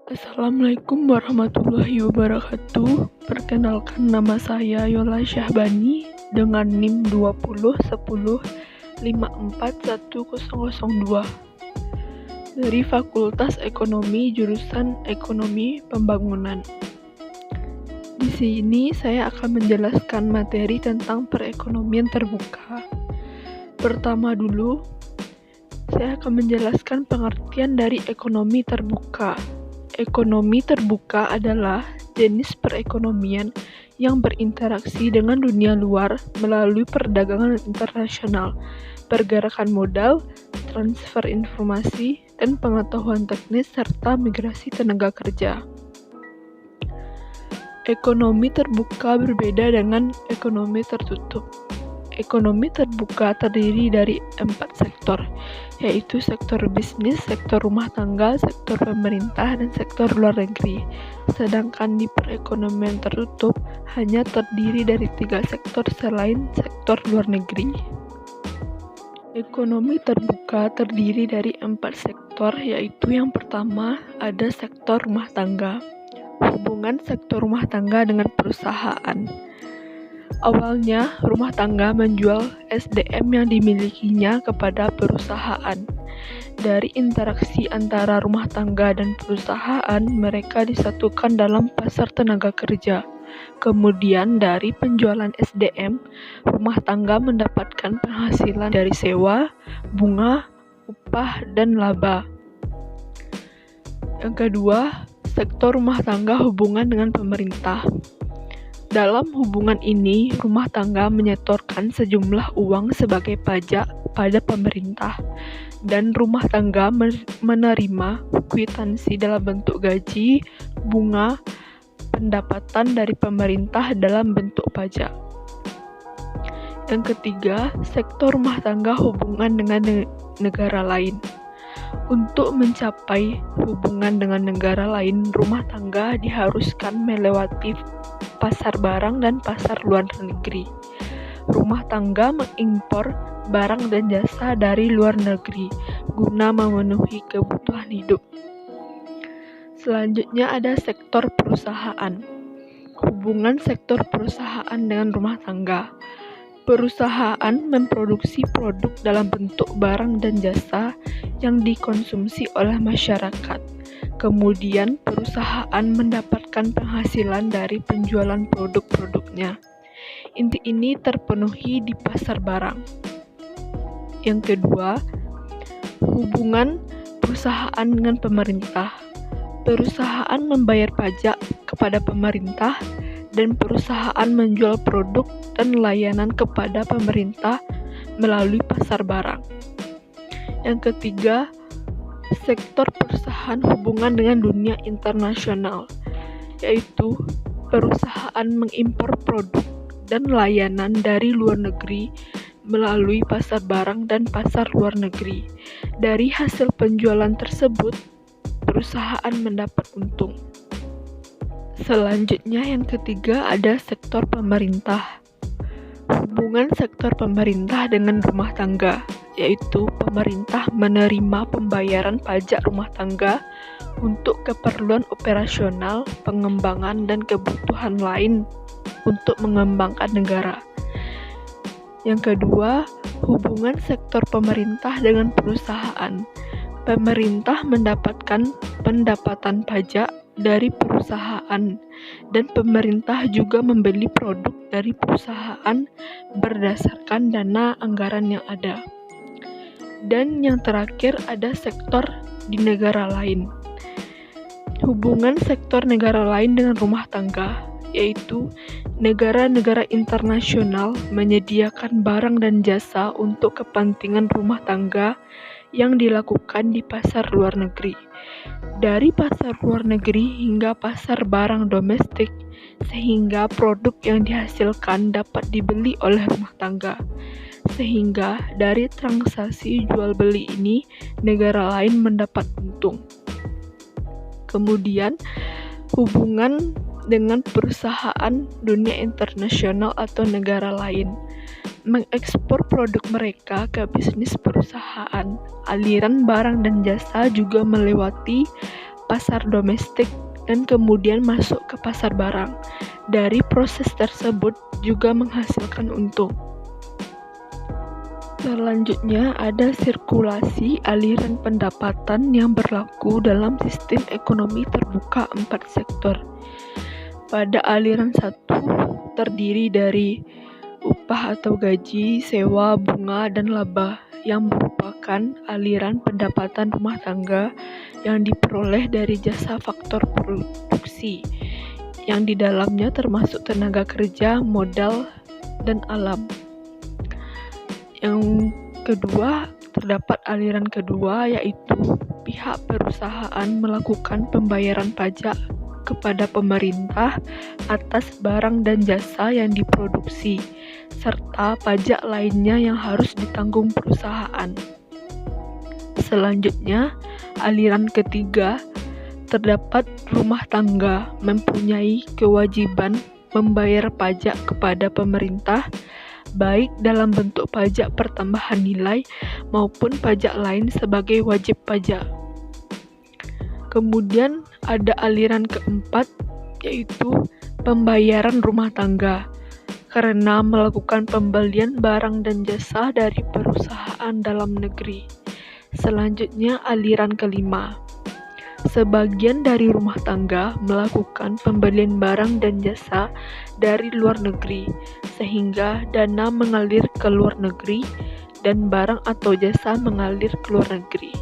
Assalamualaikum warahmatullahi wabarakatuh. Perkenalkan, nama saya Yola Syahbani dengan NIM 2010541002 dari Fakultas Ekonomi jurusan Ekonomi Pembangunan. Di sini saya akan menjelaskan materi tentang perekonomian terbuka. Pertama dulu, saya akan menjelaskan pengertian dari ekonomi terbuka. Ekonomi terbuka adalah jenis perekonomian yang berinteraksi dengan dunia luar melalui perdagangan internasional, pergerakan modal, transfer informasi, dan pengetahuan teknis serta migrasi tenaga kerja. Ekonomi terbuka berbeda dengan ekonomi tertutup. Ekonomi terbuka terdiri dari 4 sektor, yaitu sektor bisnis, sektor rumah tangga, sektor pemerintah, dan sektor luar negeri. Sedangkan di perekonomian tertutup hanya terdiri dari 3 sektor selain sektor luar negeri. Ekonomi terbuka terdiri dari 4 sektor, yaitu yang pertama ada sektor rumah tangga. Hubungan sektor rumah tangga dengan perusahaan. Awalnya, rumah tangga menjual SDM yang dimilikinya kepada perusahaan. Dari interaksi antara rumah tangga dan perusahaan, mereka disatukan dalam pasar tenaga kerja. Kemudian, dari penjualan SDM, rumah tangga mendapatkan penghasilan dari sewa, bunga, upah, dan laba. Yang kedua, sektor rumah tangga hubungan dengan pemerintah. Dalam hubungan ini, rumah tangga menyetorkan sejumlah uang sebagai pajak pada pemerintah, dan rumah tangga menerima kwitansi dalam bentuk gaji, bunga, pendapatan dari pemerintah dalam bentuk pajak. Yang ketiga, sektor rumah tangga hubungan dengan negara lain. Untuk mencapai hubungan dengan negara lain, rumah tangga diharuskan melewati pasar barang dan pasar luar negeri. Rumah tangga mengimpor barang dan jasa dari luar negeri guna memenuhi kebutuhan hidup. Selanjutnya ada sektor perusahaan. Hubungan sektor perusahaan dengan rumah tangga. Perusahaan memproduksi produk dalam bentuk barang dan jasa yang dikonsumsi oleh masyarakat. Kemudian perusahaan mendapatkan penghasilan dari penjualan produk-produknya. Inti ini terpenuhi di pasar barang. Yang kedua, hubungan perusahaan dengan pemerintah. Perusahaan membayar pajak kepada pemerintah dan perusahaan menjual produk dan layanan kepada pemerintah melalui pasar barang. Yang ketiga, sektor perusahaan hubungan dengan dunia internasional, yaitu perusahaan mengimpor produk dan layanan dari luar negeri melalui pasar barang dan pasar luar negeri. Dari hasil penjualan tersebut, perusahaan mendapat untung. Selanjutnya yang ketiga ada sektor pemerintah. Hubungan sektor pemerintah dengan rumah tangga, yaitu pemerintah menerima pembayaran pajak rumah tangga untuk keperluan operasional, pengembangan, dan kebutuhan lain untuk mengembangkan negara. Yang kedua, hubungan sektor pemerintah dengan perusahaan. Pemerintah mendapatkan pendapatan pajak dari perusahaan, dan pemerintah juga membeli produk dari perusahaan berdasarkan dana anggaran yang ada. Dan yang terakhir ada sektor di negara lain. Hubungan sektor negara lain dengan rumah tangga, yaitu negara-negara internasional menyediakan barang dan jasa untuk kepentingan rumah tangga yang dilakukan di pasar luar negeri. Dari pasar luar negeri hingga pasar barang domestik, sehingga produk yang dihasilkan dapat dibeli oleh rumah tangga. Sehingga dari transaksi jual beli ini, negara lain mendapat untung. Kemudian, hubungan dengan perusahaan dunia internasional atau negara lain. Mengekspor produk mereka ke bisnis perusahaan. Aliran barang dan jasa juga melewati pasar domestik dan kemudian masuk ke pasar barang. Dari proses tersebut juga menghasilkan untung. Selanjutnya ada sirkulasi aliran pendapatan yang berlaku dalam sistem ekonomi terbuka 4 sektor. Pada aliran 1 terdiri dari upah atau gaji, sewa, bunga, dan laba yang merupakan aliran pendapatan rumah tangga yang diperoleh dari jasa faktor produksi yang di dalamnya termasuk tenaga kerja, modal, dan alam. Yang kedua, terdapat aliran kedua yaitu pihak perusahaan melakukan pembayaran pajak kepada pemerintah atas barang dan jasa yang diproduksi, serta pajak lainnya yang harus ditanggung perusahaan. Selanjutnya, aliran ketiga, terdapat rumah tangga mempunyai kewajiban membayar pajak kepada pemerintah, baik dalam bentuk pajak pertambahan nilai maupun pajak lain sebagai wajib pajak. Kemudian ada aliran keempat, yaitu pembayaran rumah tangga, karena melakukan pembelian barang dan jasa dari perusahaan dalam negeri. Selanjutnya aliran kelima, sebagian dari rumah tangga melakukan pembelian barang dan jasa dari luar negeri, sehingga dana mengalir ke luar negeri dan barang atau jasa mengalir ke luar negeri.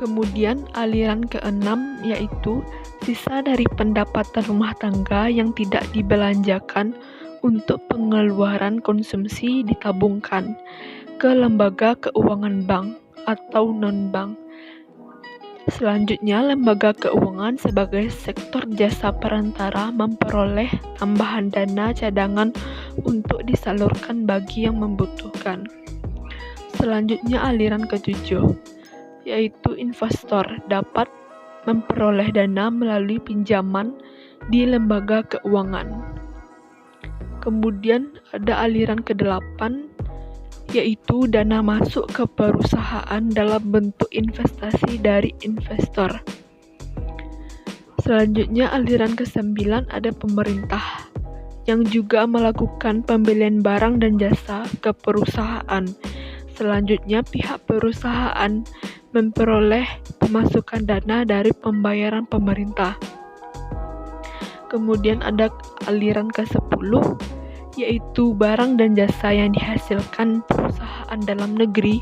Kemudian aliran keenam yaitu sisa dari pendapatan rumah tangga yang tidak dibelanjakan untuk pengeluaran konsumsi ditabungkan ke lembaga keuangan bank atau non-bank. Selanjutnya, lembaga keuangan sebagai sektor jasa perantara memperoleh tambahan dana cadangan untuk disalurkan bagi yang membutuhkan. Selanjutnya, aliran ketujuh, yaitu investor dapat memperoleh dana melalui pinjaman di lembaga keuangan. Kemudian ada aliran ke-8, yaitu dana masuk ke perusahaan dalam bentuk investasi dari investor. Selanjutnya aliran ke-9 ada pemerintah yang juga melakukan pembelian barang dan jasa ke perusahaan. Selanjutnya pihak perusahaan memperoleh pemasukan dana dari pembayaran pemerintah. Kemudian ada aliran ke-10, yaitu barang dan jasa yang dihasilkan perusahaan dalam negeri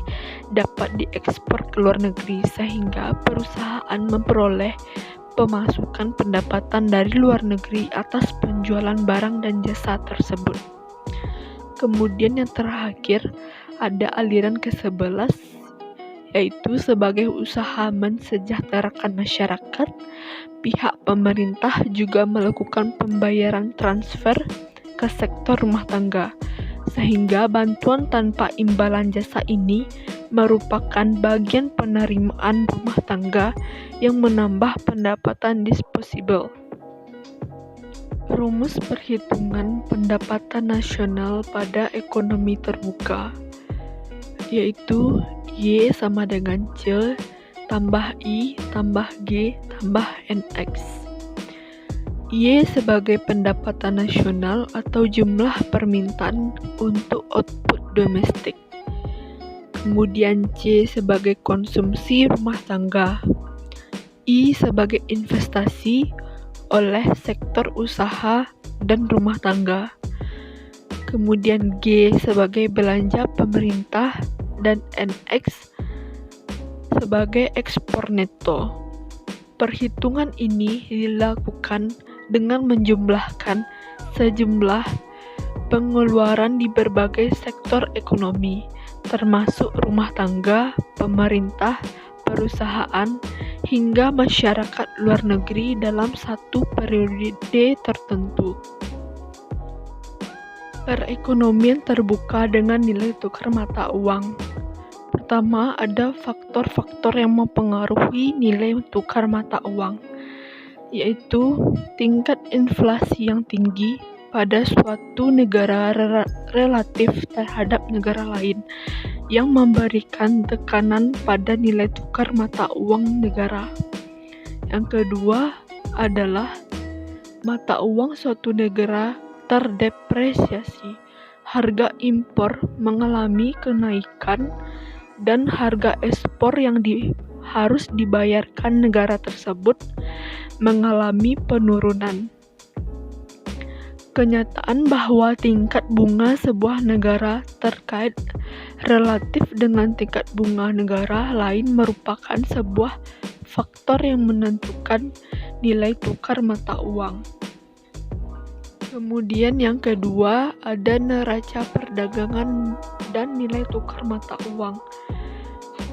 dapat diekspor ke luar negeri, sehingga perusahaan memperoleh pemasukan pendapatan dari luar negeri atas penjualan barang dan jasa tersebut. Kemudian yang terakhir ada aliran ke-11, yaitu sebagai usaha mensejahterakan masyarakat, pihak pemerintah juga melakukan pembayaran transfer ke sektor rumah tangga, sehingga bantuan tanpa imbalan jasa ini merupakan bagian penerimaan rumah tangga yang menambah pendapatan disposable. Rumus perhitungan pendapatan nasional pada ekonomi terbuka, yaitu Y sama dengan C tambah I tambah G tambah NX. Y sebagai pendapatan nasional atau jumlah permintaan untuk output domestik. Kemudian C sebagai konsumsi rumah tangga. I sebagai investasi oleh sektor usaha dan rumah tangga. Kemudian G sebagai belanja pemerintah dan NX sebagai ekspor neto. Perhitungan ini dilakukan dengan menjumlahkan sejumlah pengeluaran di berbagai sektor ekonomi, termasuk rumah tangga, pemerintah, perusahaan, hingga masyarakat luar negeri dalam satu periode tertentu. Perekonomian terbuka dengan nilai tukar mata uang. Pertama, ada faktor-faktor yang mempengaruhi nilai tukar mata uang, yaitu tingkat inflasi yang tinggi pada suatu negara relatif terhadap negara lain, yang memberikan tekanan pada nilai tukar mata uang negara. Yang kedua adalah mata uang suatu negara terdepresiasi, harga impor mengalami kenaikan, dan harga ekspor yang harus dibayarkan negara tersebut mengalami penurunan. Kenyataan bahwa tingkat bunga sebuah negara terkait relatif dengan tingkat bunga negara lain merupakan sebuah faktor yang menentukan nilai tukar mata uang. Kemudian yang kedua ada neraca perdagangan dan nilai tukar mata uang.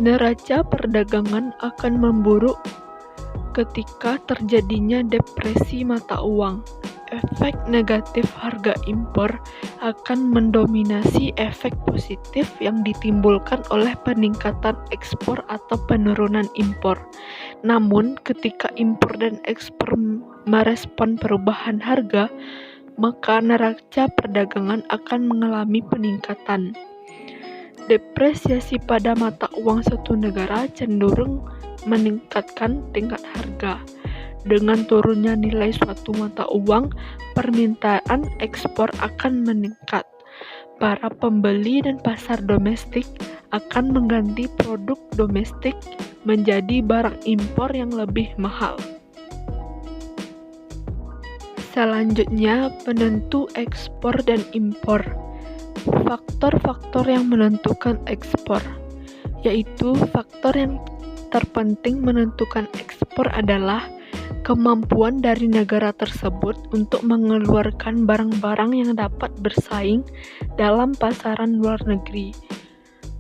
Neraca perdagangan akan memburuk ketika terjadinya depresi mata uang. Efek negatif harga impor akan mendominasi efek positif yang ditimbulkan oleh peningkatan ekspor atau penurunan impor. Namun, ketika impor dan ekspor merespon perubahan harga, maka neraca perdagangan akan mengalami peningkatan. Depresiasi pada mata uang suatu negara cenderung meningkatkan tingkat harga. Dengan turunnya nilai suatu mata uang, permintaan ekspor akan meningkat. Para pembeli dan pasar domestik akan mengganti produk domestik menjadi barang impor yang lebih mahal. Selanjutnya, penentu ekspor dan impor. Faktor-faktor yang menentukan ekspor, yaitu faktor yang terpenting menentukan ekspor adalah kemampuan dari negara tersebut untuk mengeluarkan barang-barang yang dapat bersaing dalam pasaran luar negeri.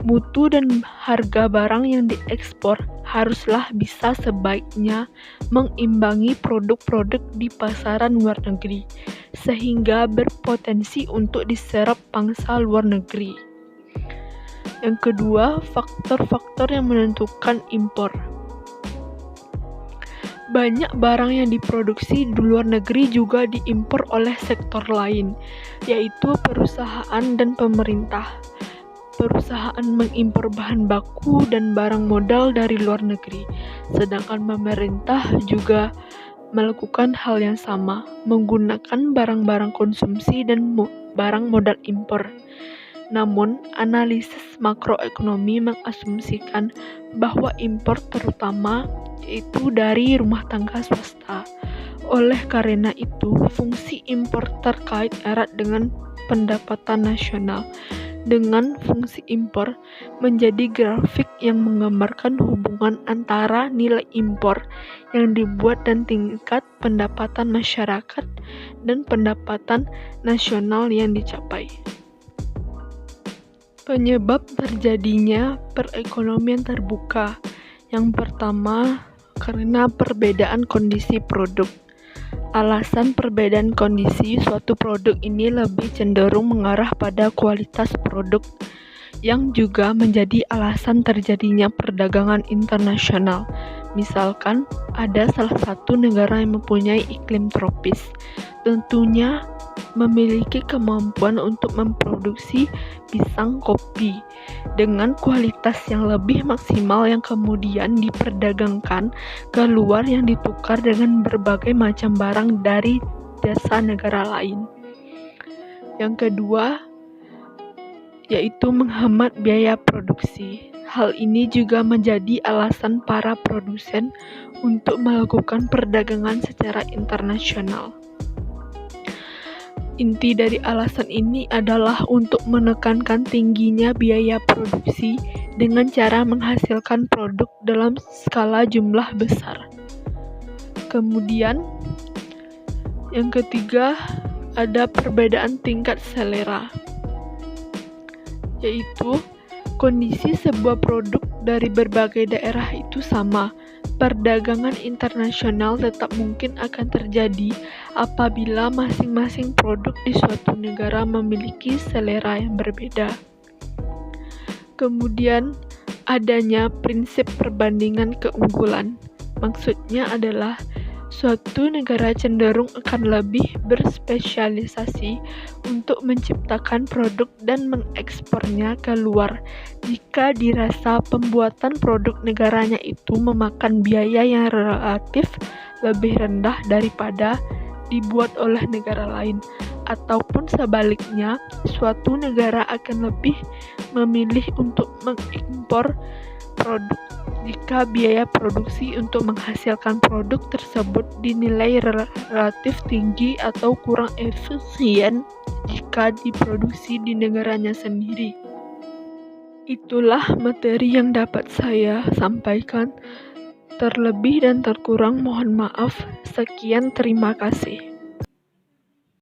Mutu dan harga barang yang diekspor haruslah bisa sebaiknya mengimbangi produk-produk di pasaran luar negeri, sehingga berpotensi untuk diserap pangsa luar negeri. Yang kedua, faktor-faktor yang menentukan impor. Banyak barang yang diproduksi di luar negeri juga diimpor oleh sektor lain, yaitu perusahaan dan pemerintah. Perusahaan mengimpor bahan baku dan barang modal dari luar negeri, sedangkan pemerintah juga melakukan hal yang sama, menggunakan barang-barang konsumsi dan barang modal impor. Namun, analisis makroekonomi mengasumsikan bahwa impor terutama yaitu dari rumah tangga swasta. Oleh karena itu, fungsi impor terkait erat dengan pendapatan nasional. Dengan fungsi impor menjadi grafik yang menggambarkan hubungan antara nilai impor yang dibuat dan tingkat pendapatan masyarakat dan pendapatan nasional yang dicapai. Penyebab terjadinya perekonomian terbuka. Yang pertama, karena perbedaan kondisi produk. Alasan perbedaan kondisi suatu produk ini lebih cenderung mengarah pada kualitas produk, yang juga menjadi alasan terjadinya perdagangan internasional. Misalkan, ada salah satu negara yang mempunyai iklim tropis, tentunya memiliki kemampuan untuk memproduksi pisang kopi dengan kualitas yang lebih maksimal yang kemudian diperdagangkan ke luar yang ditukar dengan berbagai macam barang dari desa negara lain. Yang kedua, yaitu menghemat biaya produksi. Hal ini juga menjadi alasan para produsen untuk melakukan perdagangan secara internasional. Inti dari alasan ini adalah untuk menekankan tingginya biaya produksi dengan cara menghasilkan produk dalam skala jumlah besar. Kemudian, yang ketiga, ada perbedaan tingkat selera, yaitu kondisi sebuah produk dari berbagai daerah itu sama. Perdagangan internasional tetap mungkin akan terjadi apabila masing-masing produk di suatu negara memiliki selera yang berbeda. Kemudian, adanya prinsip perbandingan keunggulan. Maksudnya adalah Suatu negara cenderung akan lebih berspesialisasi untuk menciptakan produk dan mengekspornya keluar jika dirasa pembuatan produk negaranya itu memakan biaya yang relatif lebih rendah daripada dibuat oleh negara lain, ataupun sebaliknya, suatu negara akan lebih memilih untuk mengimpor produk jika biaya produksi untuk menghasilkan produk tersebut dinilai relatif tinggi atau kurang efisien jika diproduksi di negaranya sendiri. Itulah materi yang dapat saya sampaikan. Terlebih dan terkurang mohon maaf. Sekian, terima kasih.